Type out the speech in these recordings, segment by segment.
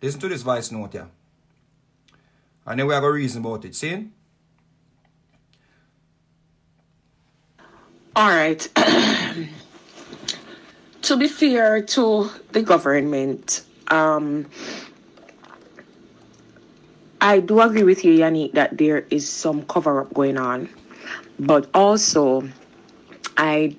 Listen to this voice note here. And then we have a reason about it. See? All right. To be fair to the government, I do agree with you, Yannick, that there is some cover-up going on. But also, I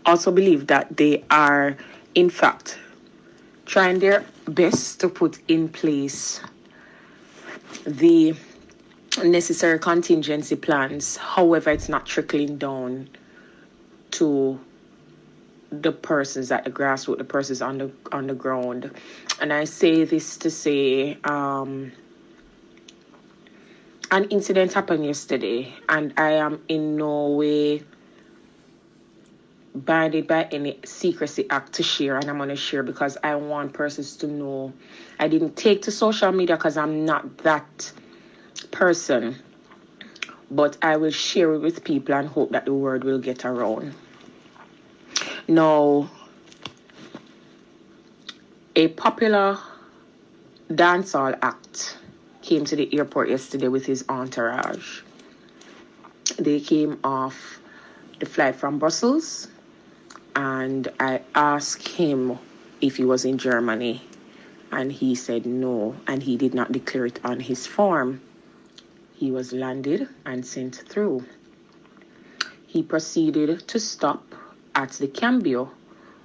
also believe that they are, in fact, trying their best to put in place the necessary contingency plans. However, it's not trickling down to the persons at the grassroots, the persons on the ground. And I say this to say, an incident happened yesterday, and I am in no way binded by any secrecy act to share, and I'm going to share because I want persons to know. I didn't take to social media because I'm not that person, but I will share it with people and hope that the word will get around. Now, a popular dancehall act came to the airport yesterday with his entourage. They came off the flight from Brussels, and I asked him if he was in Germany, and he said no, and he did not declare it on his form. He was landed and sent through. He proceeded to stop at the Cambio,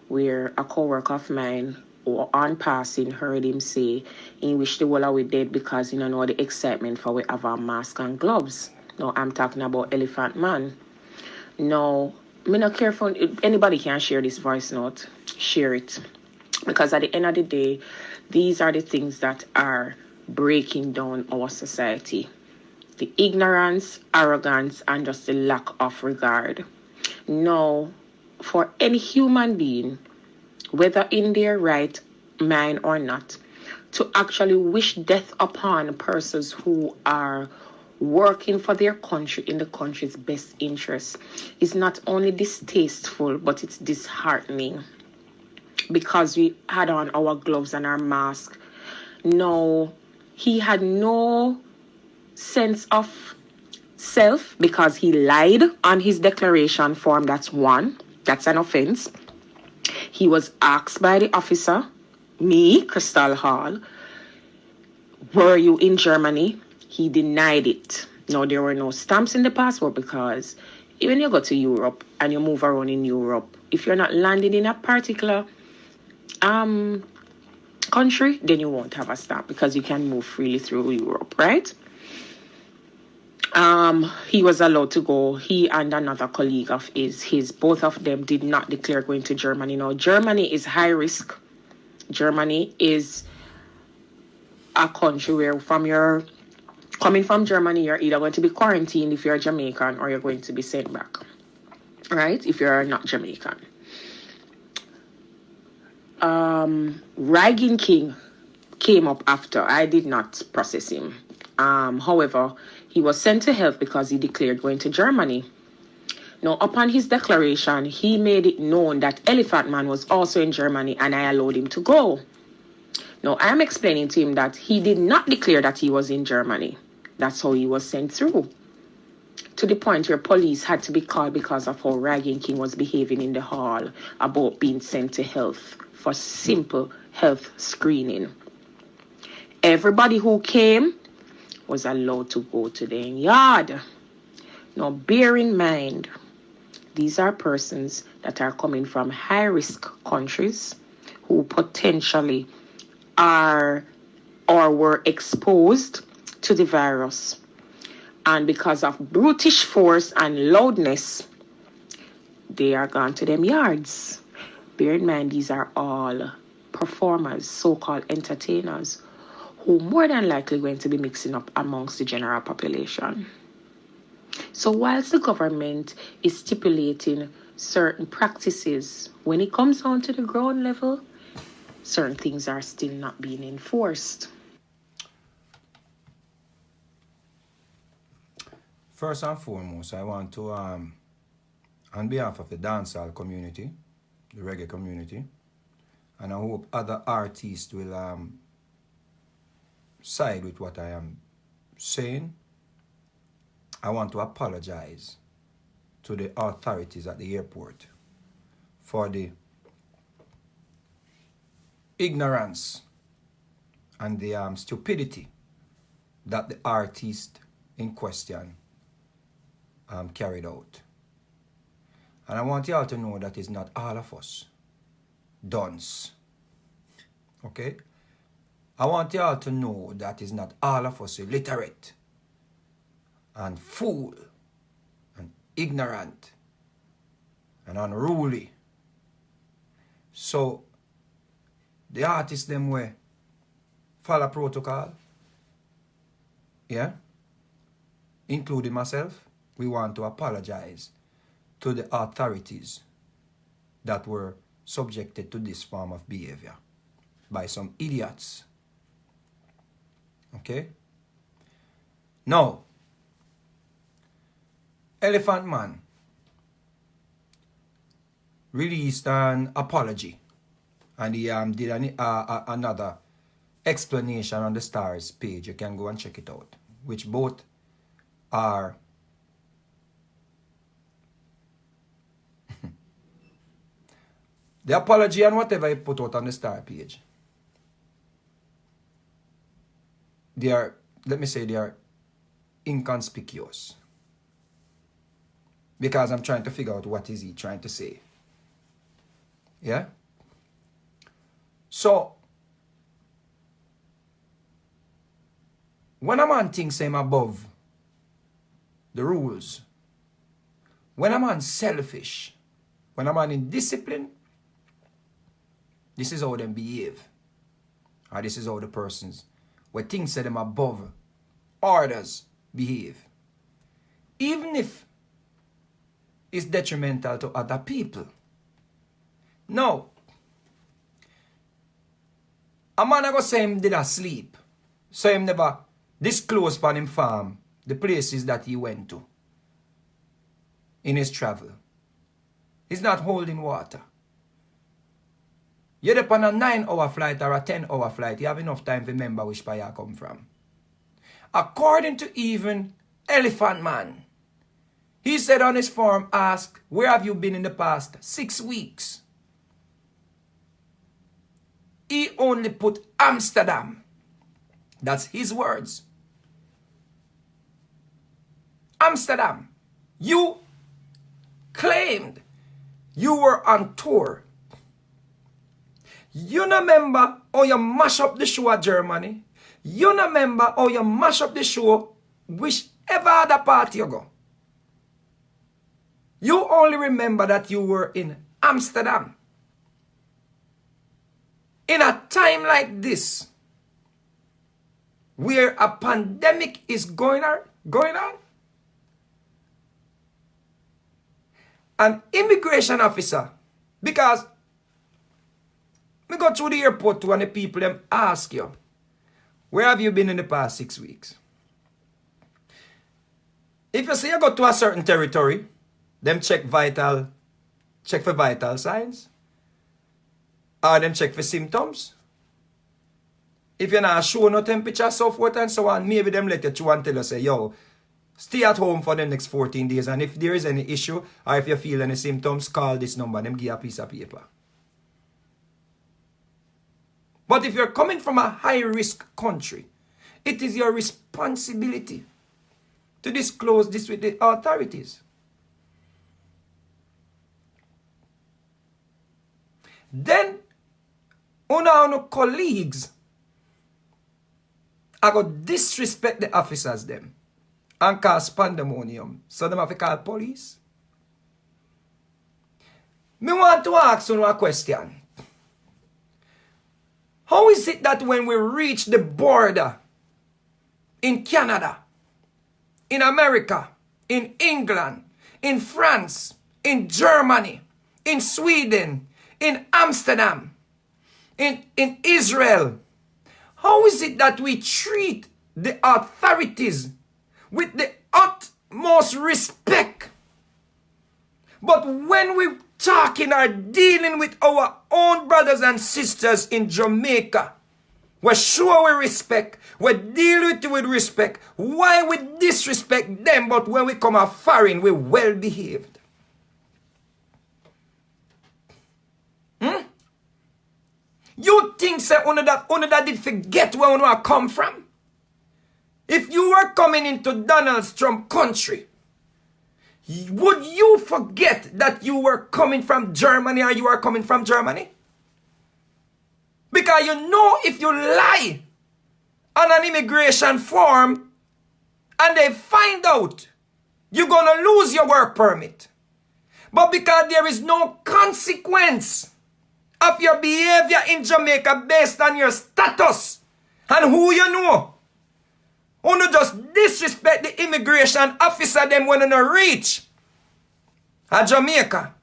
where a co-worker of mine, or on passing, heard him say he wished the whole we dead because you know the excitement for we have our mask and gloves. Now I'm talking about Elephant Man. Now, me not careful. Anybody can share this voice note. Share it. Because at the end of the day, these are the things that are breaking down our society. The ignorance, arrogance, and just the lack of regard. Now, for any human being, whether in their right mind or not, to actually wish death upon persons who are working for their country in the country's best interest is not only distasteful, but it's disheartening. Because we had on our gloves and our mask. No, he had no sense of self because he lied on his declaration form. That's one. That's an offense. He was asked by the officer, me, Crystal Hall, were you in Germany? He denied it. No, there were no stamps in the passport because when you go to Europe and you move around in Europe, if you're not landing in a particular country, then you won't have a stamp because you can move freely through Europe, right? He was allowed to go. He and another colleague of his both of them did not declare going to Germany. Now, Germany is high risk. Germany is a country where coming from Germany, you're either going to be quarantined if you're Jamaican or you're going to be sent back, right? If you're not Jamaican. Ragging King came up after. I did not process him. However, he was sent to health because he declared going to Germany. Now, upon his declaration, he made it known that Elephant Man was also in Germany and I allowed him to go. Now, I am explaining to him that he did not declare that he was in Germany. That's how he was sent through. To the point where police had to be called because of how Ragging King was behaving in the hall about being sent to health for simple health screening. Everybody who came was allowed to go to their yard. Now, bear in mind, these are persons that are coming from high-risk countries who potentially are or were exposed to the virus. And because of brutish force and loudness, they are gone to them yards. Bear in mind, these are all performers, so-called entertainers, who more than likely going to be mixing up amongst the general population. So whilst the government is stipulating certain practices, when it comes down to the ground level, certain things are still not being enforced. First and foremost, I want to, on behalf of the dancehall community, the reggae community, and I hope other artists will side with what I am saying, I want to apologize to the authorities at the airport for the ignorance and the stupidity that the artist in question carried out. And I want you all to know that it's not all of us dunce. Okay? I want you all to know that it's not all of us illiterate and fool and ignorant and unruly. So the artists them way follow protocol, yeah, including myself. We want to apologize to the authorities that were subjected to this form of behavior by some idiots. Okay? Now, Elephant Man released an apology, and he did another explanation on the Stars page. You can go and check it out, which both are the apology and whatever he put out on the Star page. They are, let me say, they are inconspicuous. Because I'm trying to figure out what is he trying to say. Yeah? So, when a man thinks I'm above the rules, when a man selfish, when a man indisciplined, this is how them behave. Or this is how the persons where things say them above orders behave. Even if it's detrimental to other people. Now, a man I go say him did asleep. So him never disclose upon him farm the places that he went to in his travel. He's not holding water. You're upon a 9-hour flight or a 10-hour flight. You have enough time to remember which part you come from. According to even Elephant Man, he said on his form, ask, where have you been in the past 6 weeks? He only put Amsterdam. That's his words. Amsterdam. You claimed you were on tour. You no remember how you mash up the show at Germany? You no remember how you mash up the show whichever other part you go? You only remember that you were in Amsterdam. In a time like this, where a pandemic is going on, an immigration officer, because we go through the airport to and the people them ask you, where have you been in the past 6 weeks? If you say you go to a certain territory, them check for vital signs, or them check for symptoms. If you're not sure no temperature, so forth and so on, maybe them let you through and tell you, say, yo, stay at home for the next 14 days, and if there is any issue, or if you feel any symptoms, call this number, them give you a piece of paper. But if you're coming from a high-risk country, it is your responsibility to disclose this with the authorities. Then, una colleagues are going to disrespect the officers them and cause pandemonium. So them have to call police. Me want to ask you a question. How is it that when we reach the border in Canada, in America, in England, in France, in Germany, in Sweden, in Amsterdam, in Israel, how is it that we treat the authorities with the utmost respect? But when we're talking or dealing with our own brothers and sisters in Jamaica, We show we respect. We deal with you with respect. Why we disrespect them, but when we come a foreign, we well behaved? You think say una that did forget where we come from? If you were coming into Donald Trump country, would you forget that you were coming from Germany or you are coming from Germany? Because you know if you lie on an immigration form and they find out, you're going to lose your work permit. But because there is no consequence of your behavior in Jamaica based on your status and who you know, you just disrespect the immigration officer them when you reach a Jamaica.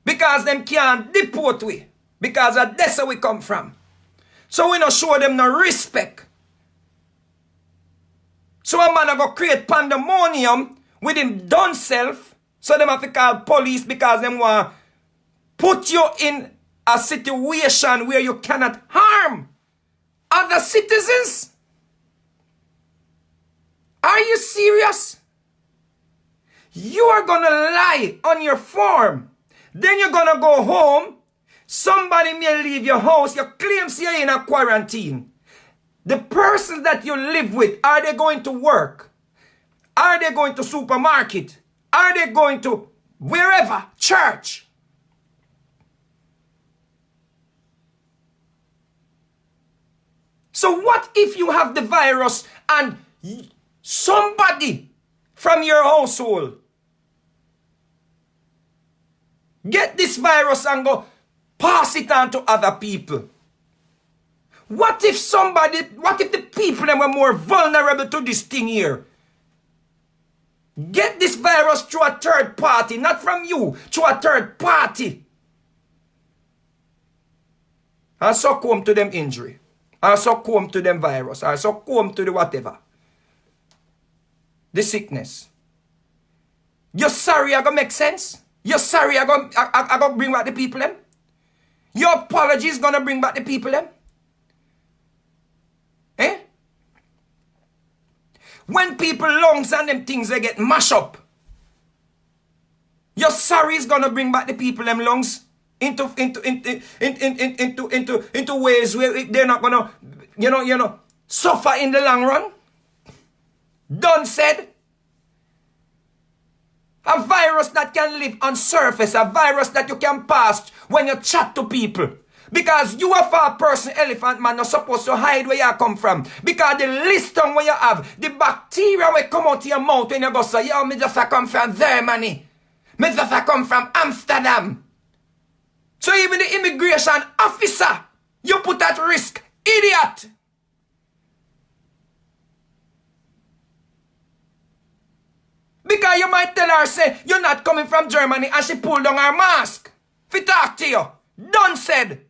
Because them can't deport we. Because that's where we come from. So we not show them no respect. So a man go create pandemonium with him done self. So them have to call police because them want put you in a situation where you cannot harm other citizens. Are you serious? You are gonna lie on your form. Then you're gonna go home. Somebody may leave your house. You claim you're in a quarantine. The persons that you live with, are they going to work? Are they going to supermarket? Are they going to wherever? Church? So what if you have the virus and somebody from your household get this virus and go pass it on to other people? What if the people that were more vulnerable to this thing here get this virus through a third party, not from you, through a third party, and succumb to them injury, and succumb to them virus, and succumb to the whatever, the sickness? You're sorry I gonna make sense? You're sorry I gonna bring back the people them? Your apology is gonna bring back the people them? Eh? When people lungs and them things they get mashed up, your sorry is gonna bring back the people them lungs into ways where they're not gonna suffer in the long run. Done said. A virus that can live on surface, a virus that you can pass when you chat to people. Because you are for a person, elephant man, not supposed to hide where you come from. Because the list on where you have, the bacteria will come out of your mouth when you go say, yo, me just a come from Germany. Me just a come from Amsterdam. So even the immigration officer, you put at risk. Idiot! Because you might tell her, say, you're not coming from Germany, and she pulled down her mask. Fi talk to you. Done said.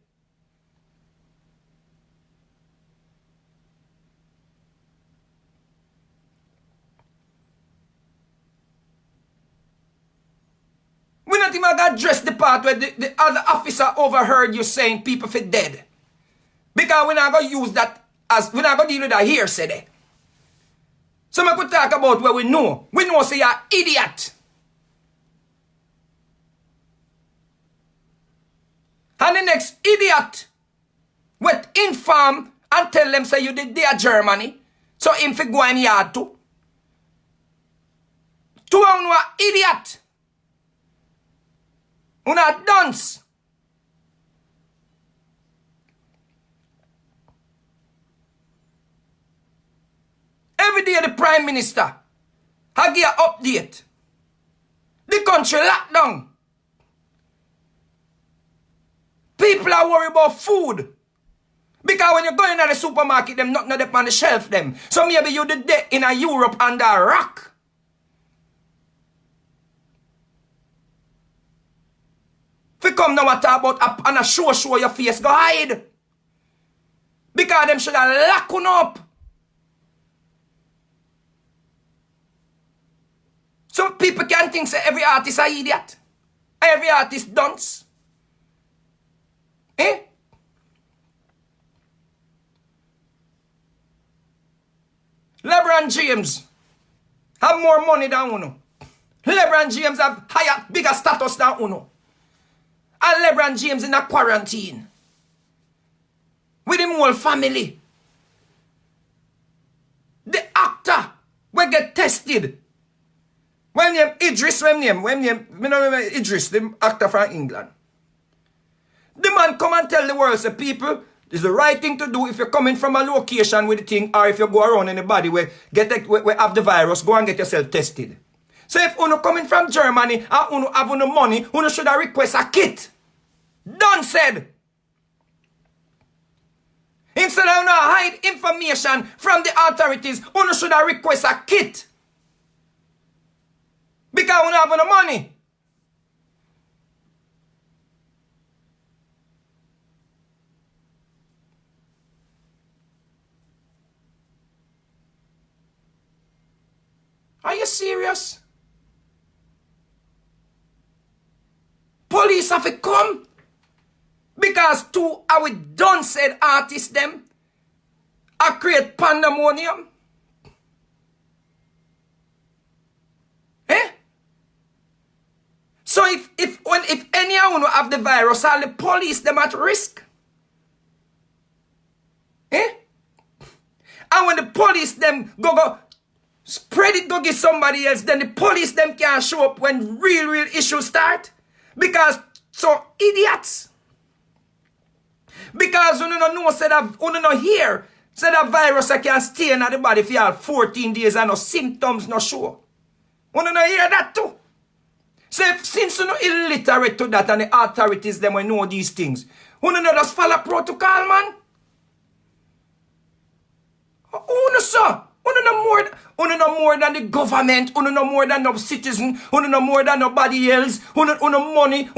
We not even got address the part where the other officer overheard you saying people for dead. Because we're not going to use that as, we're not going to deal with that hearsay there. So I could talk about where we know. We know say you're an idiot. And the next idiot went inform and tell them say you did there Germany. So him fi go in yard too. Two of you are idiot. You are dunce. Every day the Prime Minister I give an update. The country locked down. People are worried about food. Because when you go in the supermarket, them not up on the shelf them. So maybe you did that in a Europe under a rock. If you come now and talk about and a show your face, go hide. Because them should have locked you up. So people can think say every artist is an idiot. Every artist dunce. Eh? LeBron James have more money than Uno. LeBron James have higher, bigger status than Uno. And LeBron James in a quarantine. With him whole family. The actor will get tested. When name Idris, Idris, the actor from England. The man come and tell the world, say, people, it's the right thing to do if you're coming from a location with the thing, or if you go around anybody where have the virus, go and get yourself tested. So if uno coming from Germany and uno have uno money, uno should have request a kit. Done said. Instead of uno hide information from the authorities, uno should have request a kit. Because uno have uno money. Are you serious? Police have to come because two our done said artists them are create pandemonium. Eh? So if anyone have the virus, all the police them at risk. Eh? And when the police them go spread it, go get somebody else, then the police them can't show up when real issues start. Because so idiots. Because you don't know, said that you don't hear, said that virus can stay in the body for you 14 days and no symptoms no show. You don't hear that too. So since you know illiterate to that and the authorities them will know these things, you don't just follow protocol, man. You know so. You know more than the government, you know more than the citizen, you know more than nobody else, you know money.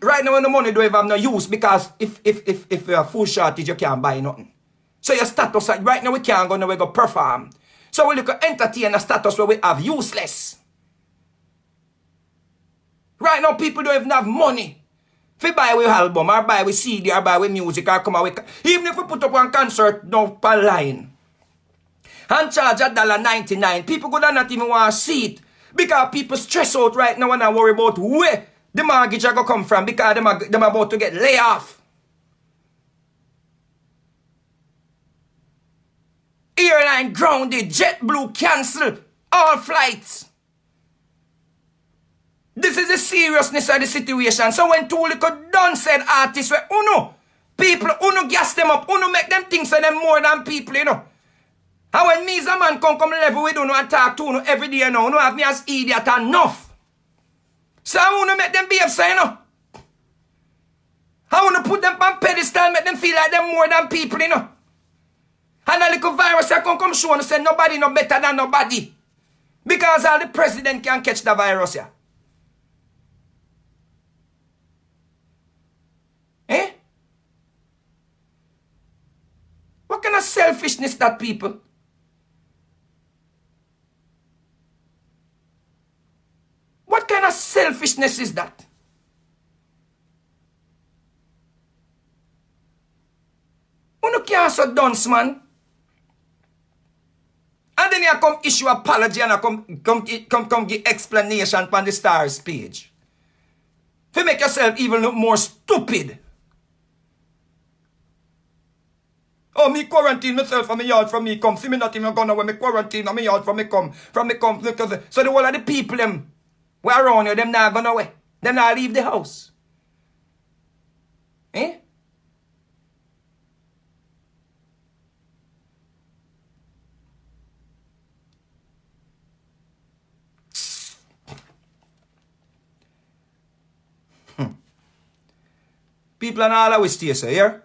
Right now, the money don't even have no use because if you're a full shortage, you can't buy nothing. So your status, right now we can't go nowhere go perform. So we look at entertain a status where we have useless. Right now, people don't even have money. If we buy with album, or buy with CD, or buy with music, or come out with... Even if we put up one concert, no per line. And charge $1.99. People go down not even want to see it. Because people stress out right now and I worry about where the mortgage are going to come from. Because them about to get laid off. Airline grounded. JetBlue cancelled. All flights. This is the seriousness of the situation. So when two little done said artists, people, gas them up. Make them think so them more than people, you know. And when me as a man come level with you and talk to you every day now, you have me as idiot enough. So I want to make them behave so, you know. I want to put them on pedestal, make them feel like them more than people, you know. And a little virus that come show and say nobody no better than nobody. Because all the president can catch the virus, yeah. Eh? What kind of selfishness that people? What kind of selfishness is that? You can't so dunce, man. And then you come issue apology and come give explanation on the Stars page. To make yourself even look more stupid. Oh, me quarantine myself from me yard from me come. See me not even gonna when me quarantine on me yard from me come. From me come. So the whole of the people them who are around you, them not gonna away. Them not leave the house. Eh? People are not always stay so, here.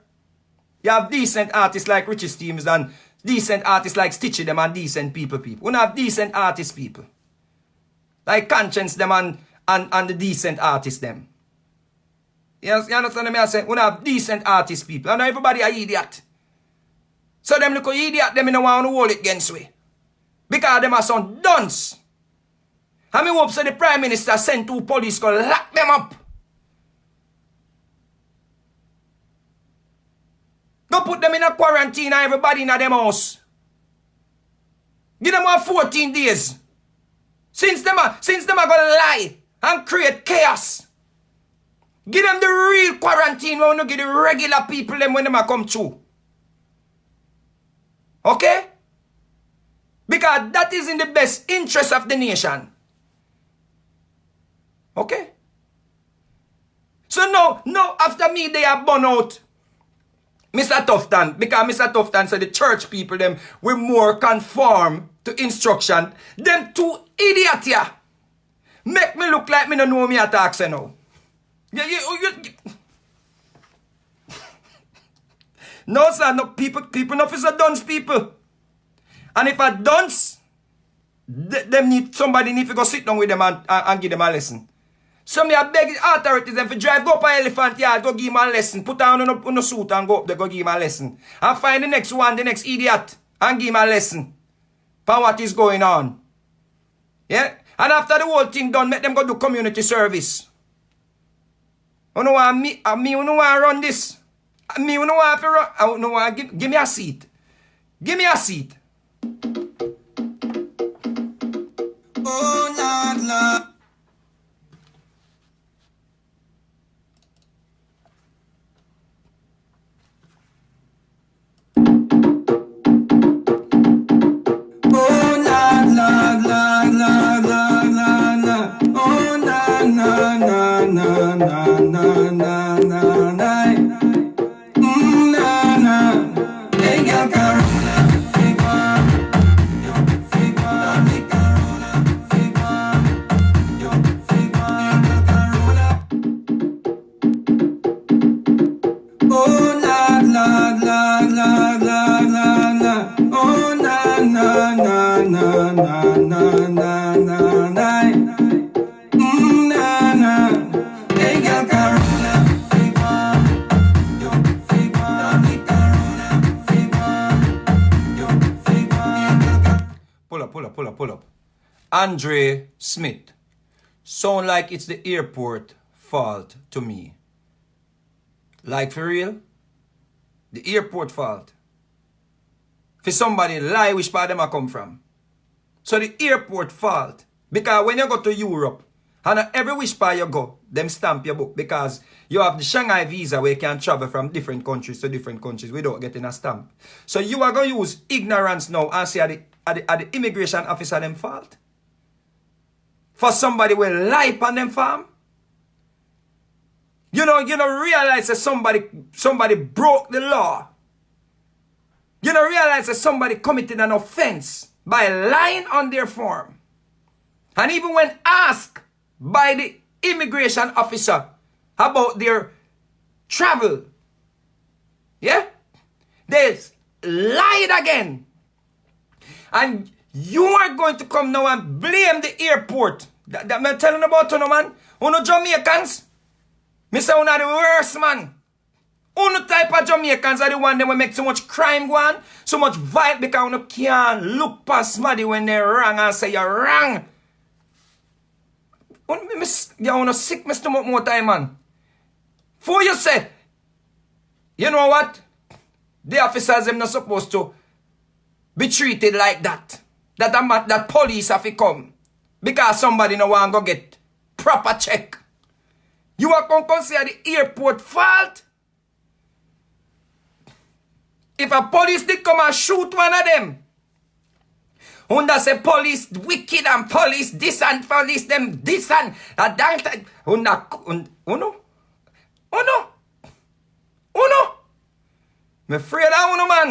You have decent artists like Richie Steams and decent artists like Stitchy them and decent people. We have decent artist people. Like Conscience them and the decent artists them. You understand me? I say, we have decent artist people. And everybody are idiot. So them look idiot, them don't want to hold it against we. Because them are some dunce. And me hope so the Prime Minister sent two police to lock them up. Go put them in a quarantine and everybody in a them house. Give them 14 days. Since them are gonna lie and create chaos. Give them the real quarantine when you give the regular people them when them a come through. Okay? Because that is in the best interest of the nation. Okay? So now after me they are burn out. Mr. Tufton, because Mr. Tufton said the church people them will more conform to instruction. Them two idiots here. Make me look like me no know me attacks now. No, sir, no people enough is a dunce people. And if a dunce, somebody need to go sit down with them and give them a lesson. So me I beg the authorities them to drive go up an elephant yard, go give him a lesson. Put on a suit and go up there, go give him a lesson. And find the next one, the next idiot, and give him a lesson. For what is going on. Yeah? And after the whole thing done, make them go do community service. You know what, me you know want to run this. Me you know want to run. I don't know what, give me a seat. Give me a seat. Oh, Lord, Lord. Pull up. Andre Smith. Sound like it's the airport fault to me. Like for real? The airport fault. For somebody lie which part them I come from. So the airport fault. Because when you go to Europe, and every which part you go, them stamp your book. Because you have the Shanghai visa where you can travel from different countries to different countries without getting a stamp. So you are going to use ignorance now and say at the immigration officer them fault. For somebody will lie on them farm. You don't realize that somebody broke the law. You don't realize that somebody committed an offense by lying on their form. And even when asked by the immigration officer about their travel, yeah, they lied again. And you are going to come now and blame the airport. That I'm telling about you, no, man. Uno Jamaicans, me say uno the worst, man. Uno type of Jamaicans are the one that will make so much crime go on, so much violence, because uno can't look past somebody when they're wrong and say you're wrong. Uno sick my stomach more time, man. For you say, you know what? The officers them not supposed to be treated like that. That police have to come. Because somebody no want to go get proper check. You are going to consider the airport fault? If a police did come and shoot one of them, Honda say police wicked and police this and police them this and that. Uno. I'm afraid of Uno, man.